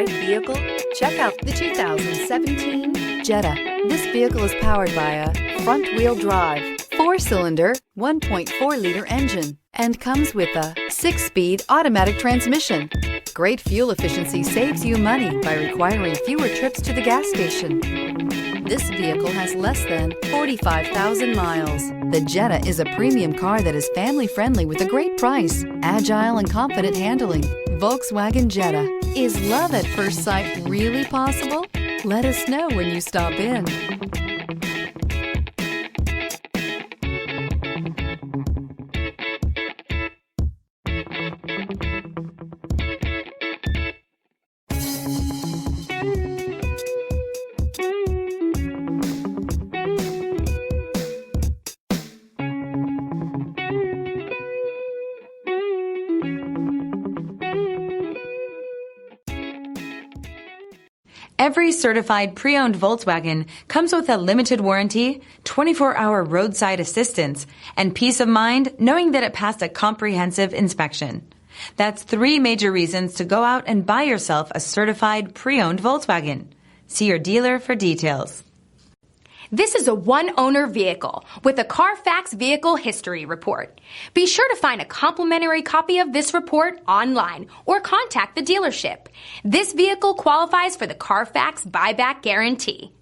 right vehicle? Check out the 2017 Jetta. This vehicle is powered by a front-wheel drive, 4-cylinder, 1.4-liter engine, and comes with a 6-speed automatic transmission. Great fuel efficiency saves you money by requiring fewer trips to the gas station. This vehicle has less than 45,000 miles. The Jetta is a premium car that is family-friendly with a great price, agile and confident handling. Volkswagen Jetta. Is love at first sight really possible? Let us know when you stop in. Every certified pre-owned Volkswagen comes with a limited warranty, 24-hour roadside assistance, and peace of mind knowing that it passed a comprehensive inspection. That's 3 major reasons to go out and buy yourself a certified pre-owned Volkswagen. See your dealer for details. This is a one-owner vehicle with a Carfax Vehicle History Report. Be sure to find a complimentary copy of this report online or contact the dealership. This vehicle qualifies for the Carfax Buyback Guarantee.